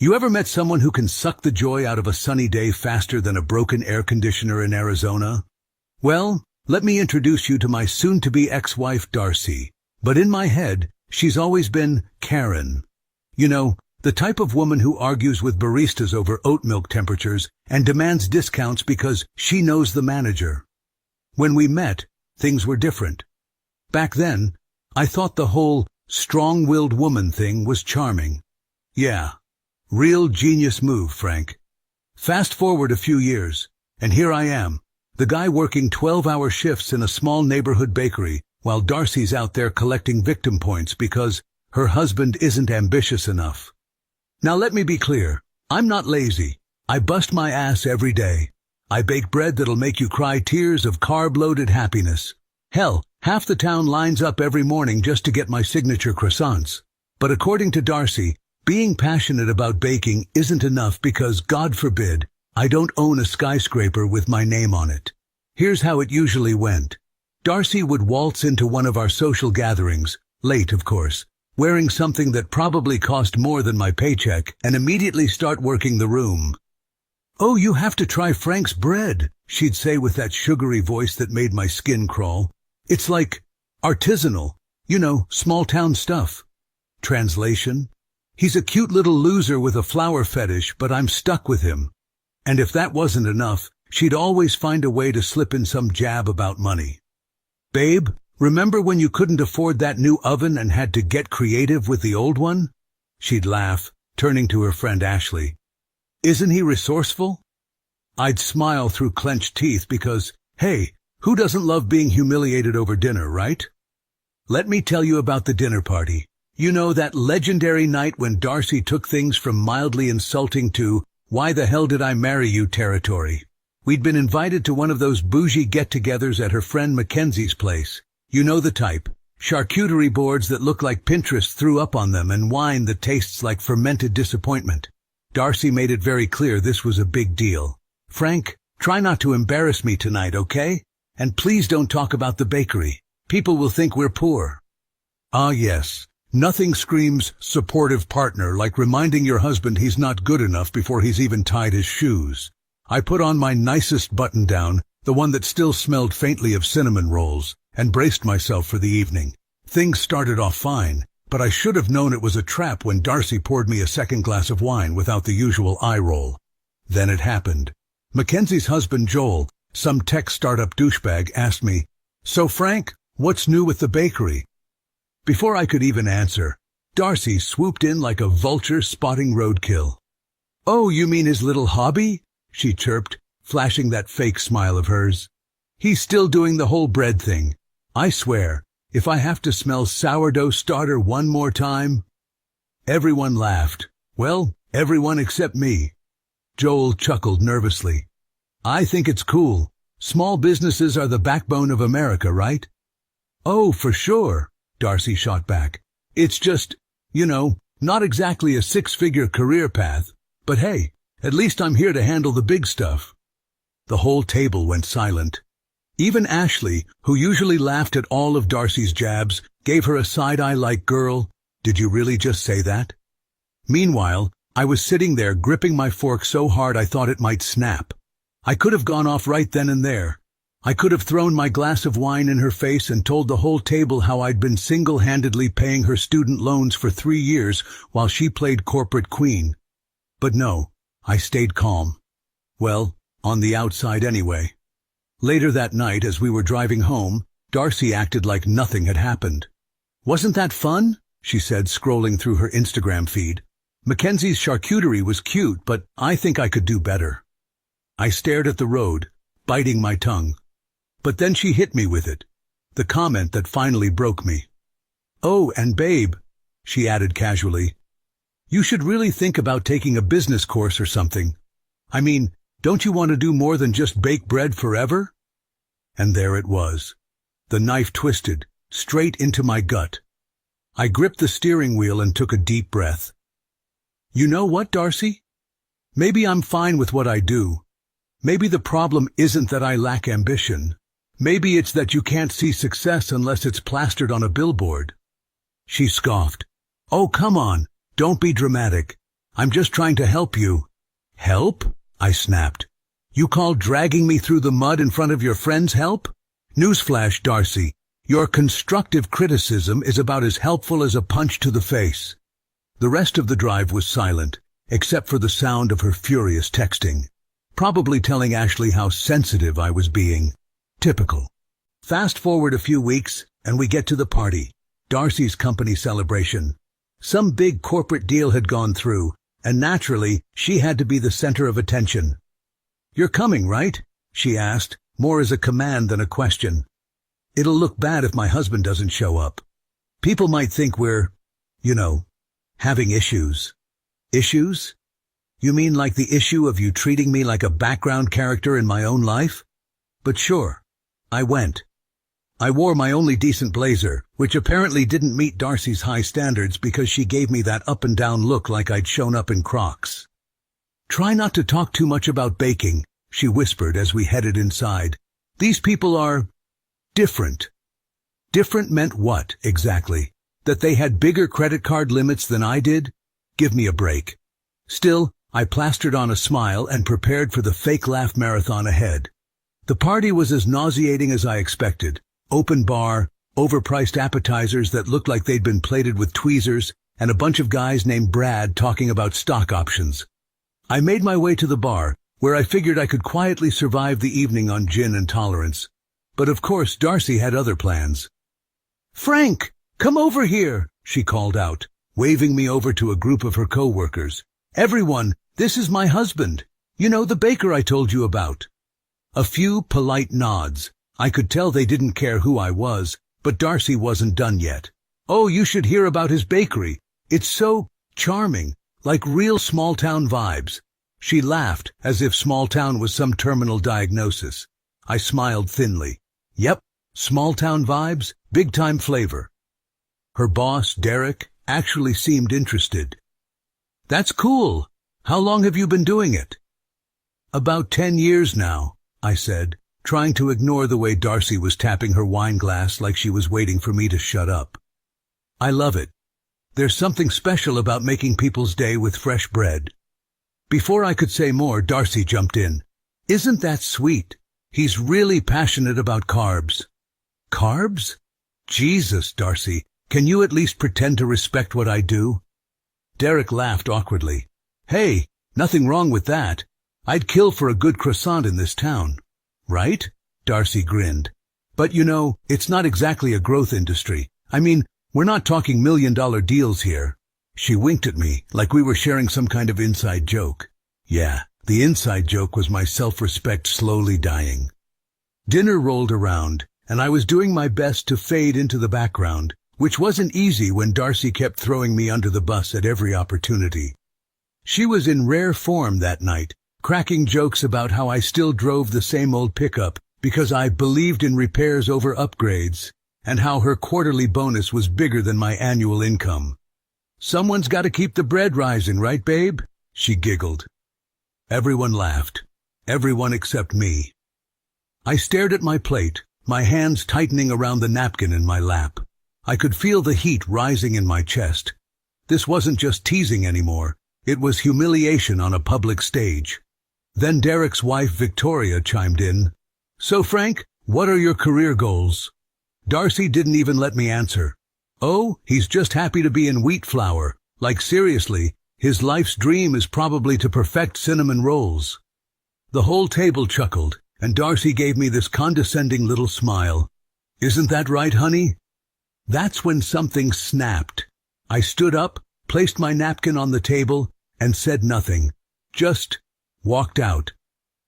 You ever met someone who can suck the joy out of a sunny day faster than a broken air conditioner in Arizona? Well, let me introduce you to my soon-to-be ex-wife, Darcy. But in my head, she's always been Karen. You know, the type of woman who argues with baristas over oat milk temperatures and demands discounts because she knows the manager. When we met, things were different. Back then, I thought the whole strong-willed woman thing was charming. Yeah, real genius move, Frank. Fast forward a few years, and here I am, the guy working 12-hour shifts in a small neighborhood bakery, while Darcy's out there collecting victim points because her husband isn't ambitious enough. Now let me be clear, I'm not lazy. I bust my ass every day. I bake bread that'll make you cry tears of carb-loaded happiness. Hell, half the town lines up every morning just to get my signature croissants. But according to Darcy, being passionate about baking isn't enough because, God forbid, I don't own a skyscraper with my name on it. Here's how it usually went. Darcy would waltz into one of our social gatherings, late of course, wearing something that probably cost more than my paycheck, and immediately start working the room. "Oh, you have to try Frank's bread," she'd say with that sugary voice that made my skin crawl. "It's like artisanal, small-town stuff." Translation: he's a cute little loser with a flower fetish, but I'm stuck with him. And if that wasn't enough, she'd always find a way to slip in some jab about money. "Babe, remember when you couldn't afford that new oven and had to get creative with the old one?" She'd laugh, turning to her friend Ashley. "Isn't he resourceful?" I'd smile through clenched teeth because, hey, who doesn't love being humiliated over dinner, right? Let me tell you about the dinner party. You know, that legendary night when Darcy took things from mildly insulting to "why the hell did I marry you" territory. We'd been invited to one of those bougie get-togethers at her friend Mackenzie's place. You know the type. Charcuterie boards that look like Pinterest threw up on them and wine that tastes like fermented disappointment. Darcy made it very clear this was a big deal. "Frank, try not to embarrass me tonight, okay? And please don't talk about the bakery. People will think we're poor." Ah yes, nothing screams supportive partner like reminding your husband he's not good enough before he's even tied his shoes. I put on my nicest button-down, the one that still smelled faintly of cinnamon rolls, and braced myself for the evening. Things started off fine, but I should have known it was a trap when Darcy poured me a second glass of wine without the usual eye roll. Then it happened. Mackenzie's husband Joel, some tech startup douchebag, asked me, "So Frank, what's new with the bakery?" Before I could even answer, Darcy swooped in like a vulture spotting roadkill. "Oh, you mean his little hobby?" she chirped, flashing that fake smile of hers. "He's still doing the whole bread thing. I swear, if I have to smell sourdough starter one more time..." Everyone laughed. Well, everyone except me. Joel chuckled nervously. "I think it's cool. Small businesses are the backbone of America, right?" "Oh, for sure," Darcy shot back. "It's just, not exactly a six-figure career path. But hey, at least I'm here to handle the big stuff." The whole table went silent. Even Ashley, who usually laughed at all of Darcy's jabs, gave her a side-eye like, "Girl, did you really just say that?" Meanwhile, I was sitting there gripping my fork so hard I thought it might snap. I could have gone off right then and there. I could have thrown my glass of wine in her face and told the whole table how I'd been single-handedly paying her student loans for 3 years while she played corporate queen. But no, I stayed calm. Well, on the outside anyway. Later that night, as we were driving home, Darcy acted like nothing had happened. "Wasn't that fun?" she said, scrolling through her Instagram feed. "Mackenzie's charcuterie was cute, but I think I could do better." I stared at the road, biting my tongue. But then she hit me with it, the comment that finally broke me. "Oh, and babe," she added casually, "you should really think about taking a business course or something. I mean, don't you want to do more than just bake bread forever?" And there it was. The knife twisted, straight into my gut. I gripped the steering wheel and took a deep breath. "You know what, Darcy? Maybe I'm fine with what I do. Maybe the problem isn't that I lack ambition. Maybe it's that you can't see success unless it's plastered on a billboard." She scoffed. "Oh, come on, don't be dramatic. I'm just trying to help you." "Help?" I snapped. "You call dragging me through the mud in front of your friends help? Newsflash, Darcy. Your constructive criticism is about as helpful as a punch to the face." The rest of the drive was silent, except for the sound of her furious texting, probably telling Ashley how sensitive I was being. Typical. Fast forward a few weeks, and we get to the party, Darcy's company celebration. Some big corporate deal had gone through, and naturally, she had to be the center of attention. "You're coming, right?" she asked, more as a command than a question. "It'll look bad if my husband doesn't show up. People might think we're, having issues." "Issues? You mean like the issue of you treating me like a background character in my own life?" But sure, I went. I wore my only decent blazer, which apparently didn't meet Darcy's high standards because she gave me that up-and-down look like I'd shown up in Crocs. "Try not to talk too much about baking," she whispered as we headed inside. "These people are different." Different meant what, exactly? That they had bigger credit card limits than I did? Give me a break. Still, I plastered on a smile and prepared for the fake laugh marathon ahead. The party was as nauseating as I expected. Open bar, overpriced appetizers that looked like they'd been plated with tweezers, and a bunch of guys named Brad talking about stock options. I made my way to the bar, where I figured I could quietly survive the evening on gin and tolerance. But of course, Darcy had other plans. "Frank, come over here," she called out, waving me over to a group of her co-workers. "Everyone, this is my husband. The baker I told you about." A few polite nods. I could tell they didn't care who I was, but Darcy wasn't done yet. "Oh, you should hear about his bakery. It's so charming, like real small-town vibes." She laughed, as if small-town was some terminal diagnosis. I smiled thinly. Yep, small-town vibes, big-time flavor. Her boss, Derek, actually seemed interested. "That's cool. How long have you been doing it?" "About 10 years now," I said, trying to ignore the way Darcy was tapping her wine glass like she was waiting for me to shut up. "I love it. There's something special about making people's day with fresh bread." Before I could say more, Darcy jumped in. "Isn't that sweet? He's really passionate about carbs." "Carbs? Jesus, Darcy, can you at least pretend to respect what I do?" Derek laughed awkwardly. "Hey, nothing wrong with that. I'd kill for a good croissant in this town." "Right?" Darcy grinned. "But it's not exactly a growth industry. I mean, we're not talking million-dollar deals here." She winked at me like we were sharing some kind of inside joke. Yeah, the inside joke was my self-respect slowly dying. Dinner rolled around, and I was doing my best to fade into the background, which wasn't easy when Darcy kept throwing me under the bus at every opportunity. She was in rare form that night, cracking jokes about how I still drove the same old pickup because I believed in repairs over upgrades, and how her quarterly bonus was bigger than my annual income. "Someone's got to keep the bread rising, right, babe?" she giggled. Everyone laughed. Everyone except me. I stared at my plate, my hands tightening around the napkin in my lap. I could feel the heat rising in my chest. This wasn't just teasing anymore. It was humiliation on a public stage. Then Derek's wife, Victoria, chimed in. "So, Frank, what are your career goals?" Darcy didn't even let me answer. "Oh, he's just happy to be in wheat flour. Like seriously, his life's dream is probably to perfect cinnamon rolls." The whole table chuckled, and Darcy gave me this condescending little smile. "Isn't that right, honey?" That's when something snapped. I stood up, placed my napkin on the table, and said nothing. Just walked out.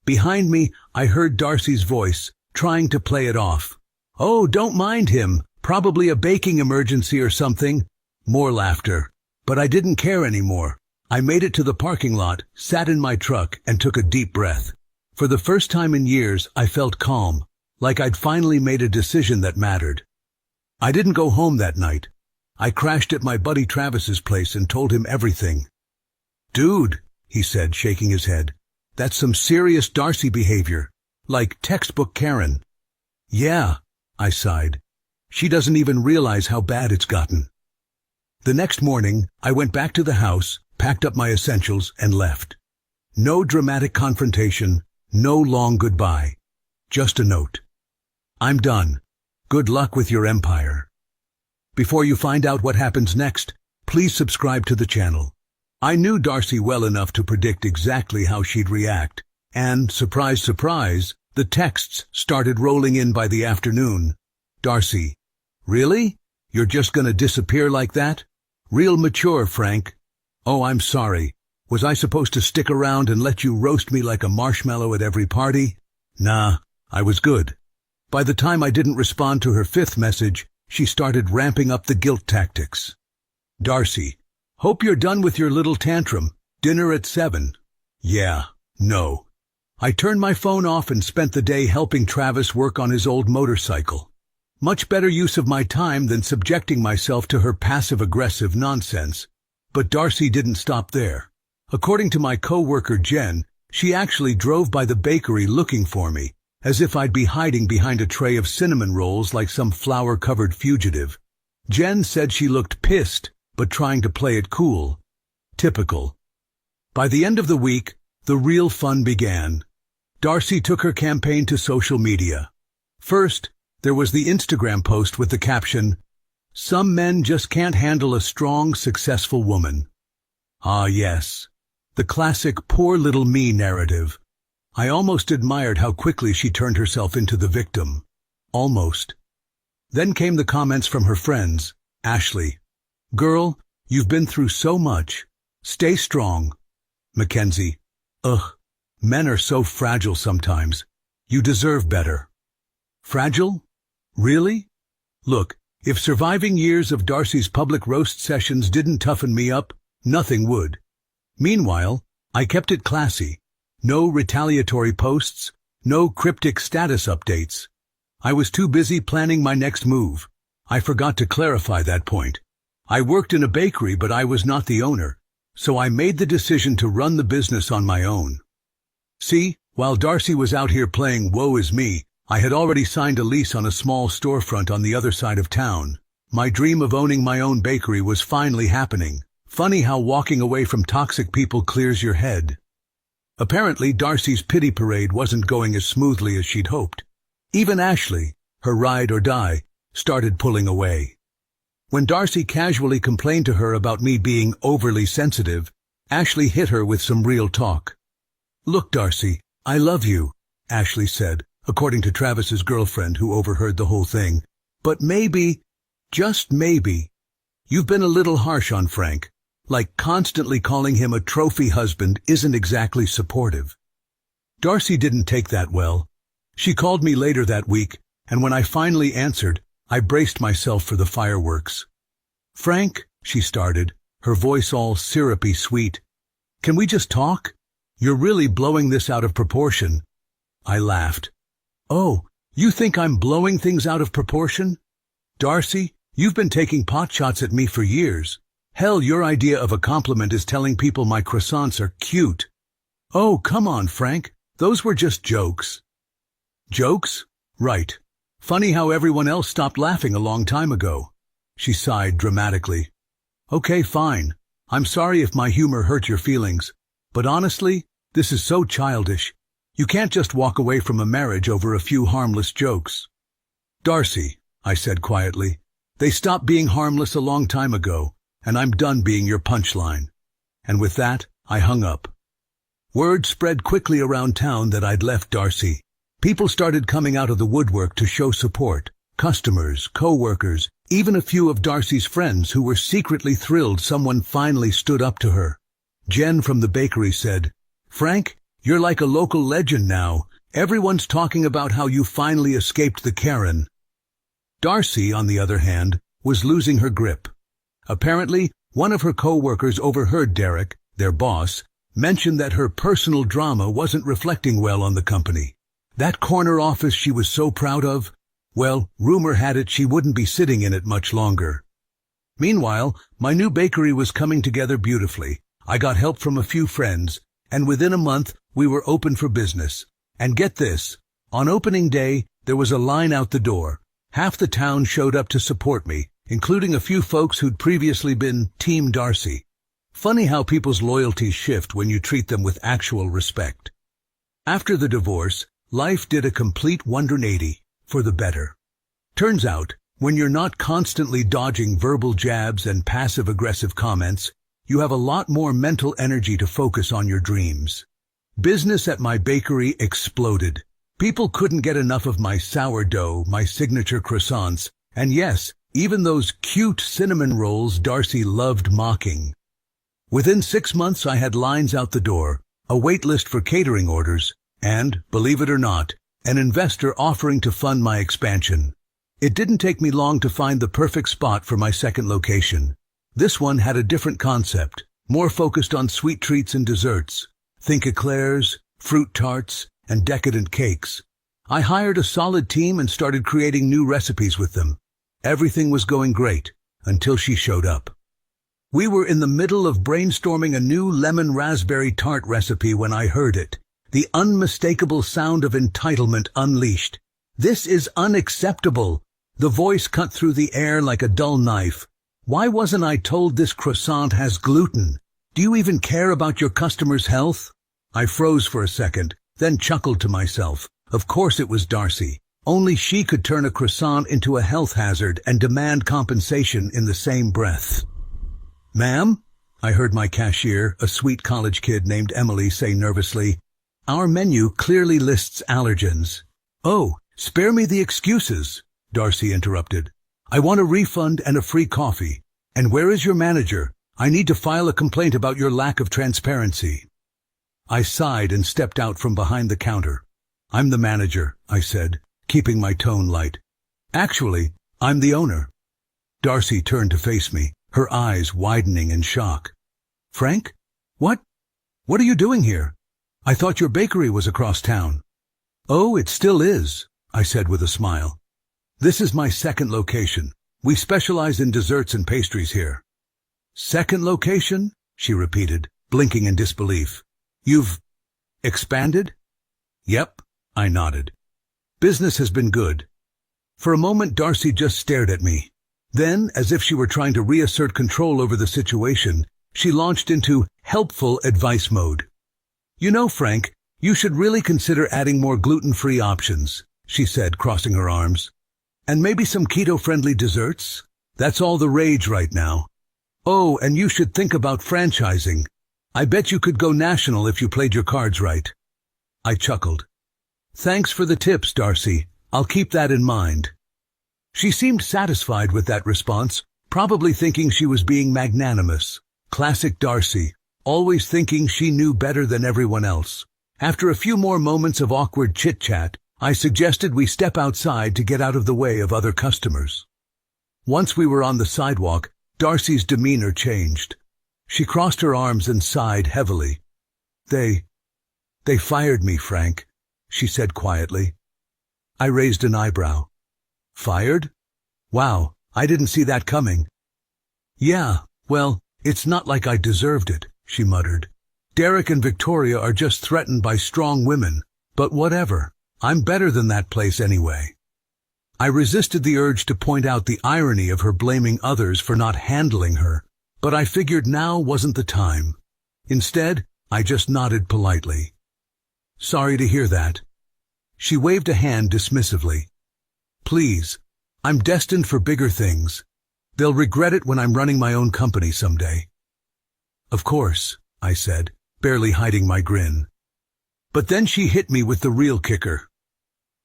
Behind me, I heard Darcy's voice, trying to play it off. "Oh, don't mind him. Probably a baking emergency or something." More laughter. But I didn't care anymore. I made it to the parking lot, sat in my truck, and took a deep breath. For the first time in years, I felt calm, like I'd finally made a decision that mattered. I didn't go home that night. I crashed at my buddy Travis's place and told him everything. "Dude," he said, shaking his head, "that's some serious Darcy behavior. Like textbook Karen." "Yeah," I sighed. "She doesn't even realize how bad it's gotten." The next morning, I went back to the house, packed up my essentials, and left. No dramatic confrontation, no long goodbye. Just a note. I'm done. Good luck with your empire. Before you find out what happens next, please subscribe to the channel. I knew Darcy well enough to predict exactly how she'd react, and, surprise, surprise, the texts started rolling in by the afternoon. Darcy, really? You're just gonna disappear like that? Real mature, Frank. Oh, I'm sorry. Was I supposed to stick around and let you roast me like a marshmallow at every party? Nah, I was good. By the time I didn't respond to her fifth message, she started ramping up the guilt tactics. Darcy, hope you're done with your little tantrum. Dinner at 7. Yeah, no. I turned my phone off and spent the day helping Travis work on his old motorcycle. Much better use of my time than subjecting myself to her passive-aggressive nonsense. But Darcy didn't stop there. According to my co-worker Jen, she actually drove by the bakery looking for me, as if I'd be hiding behind a tray of cinnamon rolls like some flour-covered fugitive. Jen said she looked pissed, but trying to play it cool. Typical. By the end of the week, the real fun began. Darcy took her campaign to social media. First, there was the Instagram post with the caption, "Some men just can't handle a strong, successful woman." Ah, yes. The classic poor little me narrative. I almost admired how quickly she turned herself into the victim. Almost. Then came the comments from her friends. Ashley, "Girl, you've been through so much. Stay strong." Mackenzie, "Ugh, men are so fragile sometimes. You deserve better." Fragile? Really? Look, if surviving years of Darcy's public roast sessions didn't toughen me up, nothing would. Meanwhile, I kept it classy. No retaliatory posts, no cryptic status updates. I was too busy planning my next move. I forgot to clarify that point. I worked in a bakery, but I was not the owner, so I made the decision to run the business on my own. See, while Darcy was out here playing woe is me, I had already signed a lease on a small storefront on the other side of town. My dream of owning my own bakery was finally happening. Funny how walking away from toxic people clears your head. Apparently, Darcy's pity parade wasn't going as smoothly as she'd hoped. Even Ashley, her ride or die, started pulling away. When Darcy casually complained to her about me being overly sensitive, Ashley hit her with some real talk. "Look, Darcy, I love you," Ashley said, according to Travis's girlfriend who overheard the whole thing. "But maybe, just maybe, you've been a little harsh on Frank. Like constantly calling him a trophy husband isn't exactly supportive." Darcy didn't take that well. She called me later that week, and when I finally answered, I braced myself for the fireworks. "Frank," she started, her voice all syrupy sweet, "can we just talk? You're really blowing this out of proportion." I laughed. "Oh, you think I'm blowing things out of proportion? Darcy, you've been taking potshots at me for years. Hell, your idea of a compliment is telling people my croissants are cute." "Oh, come on, Frank. Those were just jokes." "Jokes? Right. Funny how everyone else stopped laughing a long time ago." She sighed dramatically. "Okay, fine. I'm sorry if my humor hurt your feelings. But honestly, this is so childish. You can't just walk away from a marriage over a few harmless jokes." "Darcy," I said quietly, "they stopped being harmless a long time ago, and I'm done being your punchline." And with that, I hung up. Word spread quickly around town that I'd left Darcy. People started coming out of the woodwork to show support. Customers, co-workers, even a few of Darcy's friends who were secretly thrilled someone finally stood up to her. Jen from the bakery said, "Frank, you're like a local legend now. Everyone's talking about how you finally escaped the Karen." Darcy, on the other hand, was losing her grip. Apparently, one of her co-workers overheard Derek, their boss, mention that her personal drama wasn't reflecting well on the company. That corner office she was so proud of, well, rumor had it she wouldn't be sitting in it much longer. Meanwhile, my new bakery was coming together beautifully. I got help from a few friends, and within a month, we were open for business. And get this, on opening day, there was a line out the door. Half the town showed up to support me, including a few folks who'd previously been Team Darcy. Funny how people's loyalties shift when you treat them with actual respect. After the divorce, life did a complete 180 for the better. Turns out, when you're not constantly dodging verbal jabs and passive-aggressive comments, you have a lot more mental energy to focus on your dreams. Business at my bakery exploded. People couldn't get enough of my sourdough, my signature croissants, and yes, even those cute cinnamon rolls Darcy loved mocking. Within 6 months I had lines out the door, a wait list for catering orders, and, believe it or not, an investor offering to fund my expansion. It didn't take me long to find the perfect spot for my second location. This one had a different concept, more focused on sweet treats and desserts. Think eclairs, fruit tarts, and decadent cakes. I hired a solid team and started creating new recipes with them. Everything was going great, until she showed up. We were in the middle of brainstorming a new lemon raspberry tart recipe when I heard it. The unmistakable sound of entitlement unleashed. "This is unacceptable." The voice cut through the air like a dull knife. "Why wasn't I told this croissant has gluten? Do you even care about your customers' health?" I froze for a second, then chuckled to myself. Of course it was Darcy. Only she could turn a croissant into a health hazard and demand compensation in the same breath. "Ma'am?" I heard my cashier, a sweet college kid named Emily, say nervously. "Our menu clearly lists allergens." "Oh, spare me the excuses," Darcy interrupted. "I want a refund and a free coffee. And where is your manager? I need to file a complaint about your lack of transparency." I sighed and stepped out from behind the counter. "I'm the manager," I said, keeping my tone light. "Actually, I'm the owner." Darcy turned to face me, her eyes widening in shock. "Frank? What are you doing here? I thought your bakery was across town." "Oh, it still is," I said with a smile. "This is my second location. We specialize in desserts and pastries here." "Second location?" she repeated, blinking in disbelief. "You've expanded?" "Yep," I nodded. "Business has been good." For a moment Darcy just stared at me. Then, as if she were trying to reassert control over the situation, she launched into helpful advice mode. "You know, Frank, you should really consider adding more gluten-free options," she said, crossing her arms. "And maybe some keto-friendly desserts? That's all the rage right now. Oh, and you should think about franchising. I bet you could go national if you played your cards right." I chuckled. "Thanks for the tips, Darcy. I'll keep that in mind." She seemed satisfied with that response, probably thinking she was being magnanimous. Classic Darcy, always thinking she knew better than everyone else. After a few more moments of awkward chit-chat, I suggested we step outside to get out of the way of other customers. Once we were on the sidewalk, Darcy's demeanor changed. She crossed her arms and sighed heavily. They fired me, Frank," she said quietly. I raised an eyebrow. "Fired? Wow, I didn't see that coming." "Yeah, well, it's not like I deserved it," she muttered. "Derek and Victoria are just threatened by strong women, but whatever. I'm better than that place anyway." I resisted the urge to point out the irony of her blaming others for not handling her, but I figured now wasn't the time. Instead, I just nodded politely. "Sorry to hear that." She waved a hand dismissively. "Please, I'm destined for bigger things. They'll regret it when I'm running my own company someday." "Of course," I said, barely hiding my grin. But then she hit me with the real kicker.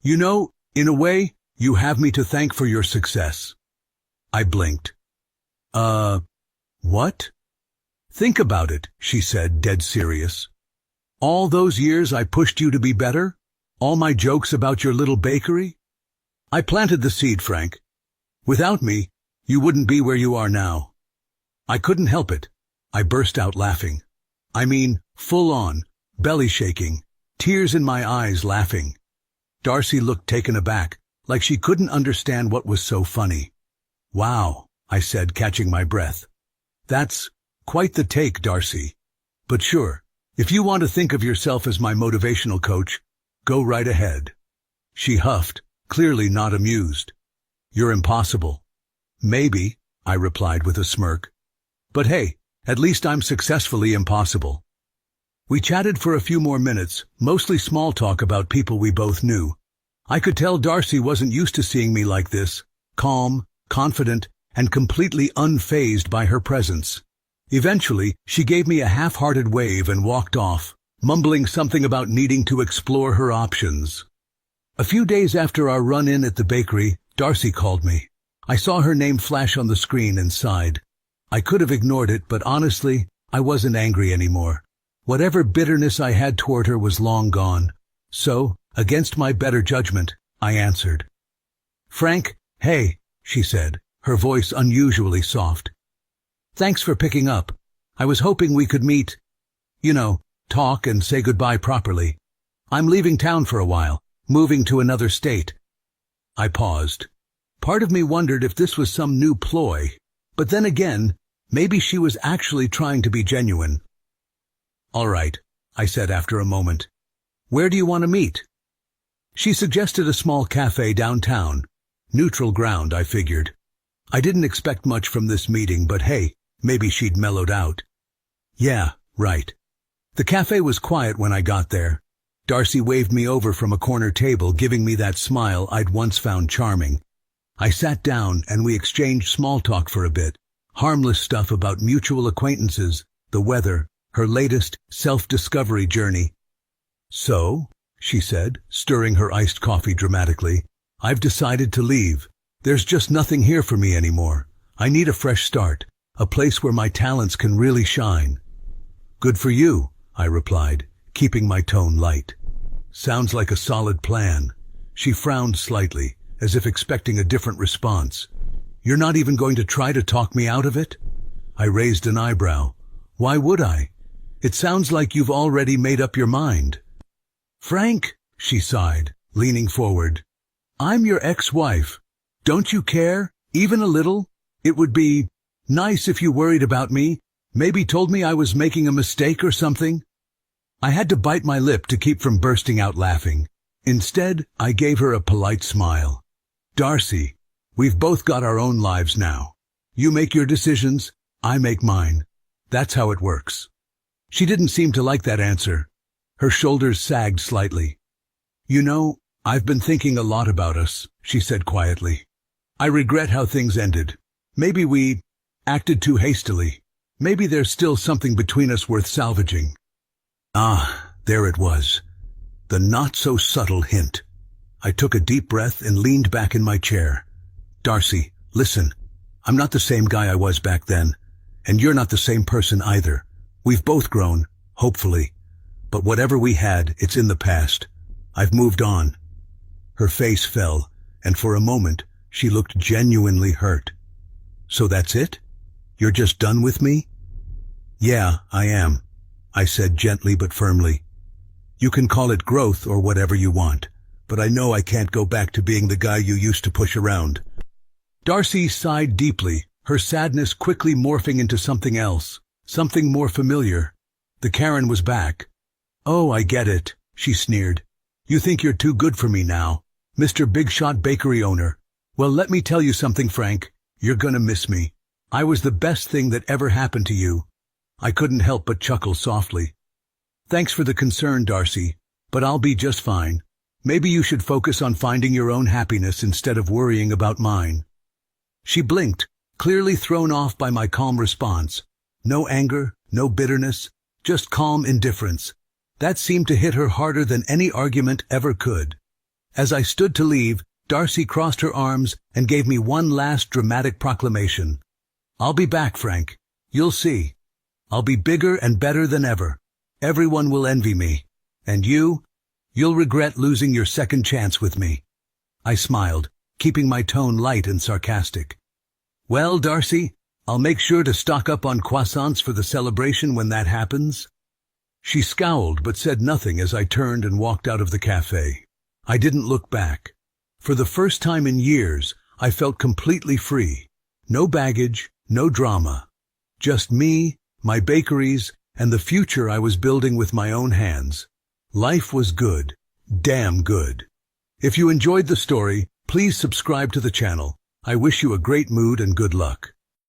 "You know, in a way, you have me to thank for your success." I blinked. What?" "Think about it," she said, dead serious. "All those years I pushed you to be better? All my jokes about your little bakery? I planted the seed, Frank. Without me, you wouldn't be where you are now." I couldn't help it. I burst out laughing. I mean, full on, belly shaking, tears in my eyes laughing. Darcy looked taken aback, like she couldn't understand what was so funny. "Wow," I said, catching my breath. "That's quite the take, Darcy. But sure, if you want to think of yourself as my motivational coach, go right ahead." She huffed, clearly not amused. "You're impossible." "Maybe, I replied with a smirk. But hey, at least I'm successfully impossible. We chatted for a few more minutes, mostly small talk about people we both knew. I could tell Darcy wasn't used to seeing me like this, calm, confident, and completely unfazed by her presence. Eventually, she gave me a half-hearted wave and walked off, mumbling something about needing to explore her options. A few days after our run-in at the bakery, Darcy called me. I saw her name flash on the screen and sighed. I could have ignored it, but honestly, I wasn't angry anymore. Whatever bitterness I had toward her was long gone. So, against my better judgment, I answered. "Frank, hey," she said, her voice unusually soft. "Thanks for picking up. I was hoping we could meet, talk and say goodbye properly. I'm leaving town for a while, moving to another state." I paused. Part of me wondered if this was some new ploy, but then again, maybe she was actually trying to be genuine. "All right," I said after a moment. "Where do you want to meet?" She suggested a small cafe downtown. Neutral ground, I figured. I didn't expect much from this meeting, but hey, maybe she'd mellowed out. Yeah, right. The cafe was quiet when I got there. Darcy waved me over from a corner table, giving me that smile I'd once found charming. I sat down and we exchanged small talk for a bit. Harmless stuff about mutual acquaintances, the weather, her latest self-discovery journey. "So," she said, stirring her iced coffee dramatically, "I've decided to leave. There's just nothing here for me anymore. I need a fresh start, a place where my talents can really shine." "Good for you," I replied, keeping my tone light. "Sounds like a solid plan." She frowned slightly, as if expecting a different response. "You're not even going to try to talk me out of it?" I raised an eyebrow. "Why would I? It sounds like you've already made up your mind." "Frank," she sighed, leaning forward, "I'm your ex-wife. Don't you care, even a little? It would be nice if you worried about me, maybe told me I was making a mistake or something." I had to bite my lip to keep from bursting out laughing. Instead, I gave her a polite smile. "Darcy, we've both got our own lives now. You make your decisions, I make mine. That's how it works." She didn't seem to like that answer. Her shoulders sagged slightly. "I've been thinking a lot about us," she said quietly. "I regret how things ended. Maybe we acted too hastily. Maybe there's still something between us worth salvaging." Ah, there it was. The not-so-subtle hint. I took a deep breath and leaned back in my chair. "Darcy, listen. I'm not the same guy I was back then, and you're not the same person either. We've both grown, hopefully. But whatever we had, it's in the past. I've moved on." Her face fell, and for a moment, she looked genuinely hurt. "So that's it? You're just done with me?" "Yeah, I am," I said gently but firmly. "You can call it growth or whatever you want, but I know I can't go back to being the guy you used to push around." Darcy sighed deeply, her sadness quickly morphing into something else, something more familiar. The Karen was back. "Oh, I get it," she sneered. "You think you're too good for me now, Mr. Big Shot Bakery owner. Well, let me tell you something, Frank. You're gonna miss me. I was the best thing that ever happened to you." I couldn't help but chuckle softly. "Thanks for the concern, Darcy, but I'll be just fine. Maybe you should focus on finding your own happiness instead of worrying about mine." She blinked, clearly thrown off by my calm response. No anger, no bitterness, just calm indifference. That seemed to hit her harder than any argument ever could. As I stood to leave, Darcy crossed her arms and gave me one last dramatic proclamation. "I'll be back, Frank. You'll see. I'll be bigger and better than ever. Everyone will envy me. And you'll regret losing your second chance with me." I smiled, keeping my tone light and sarcastic. "Well, Darcy, I'll make sure to stock up on croissants for the celebration when that happens." She scowled but said nothing as I turned and walked out of the cafe. I didn't look back. For the first time in years, I felt completely free. No baggage, no drama. Just me, my bakeries, and the future I was building with my own hands. Life was good. Damn good. If you enjoyed the story, please subscribe to the channel. I wish you a great mood and good luck.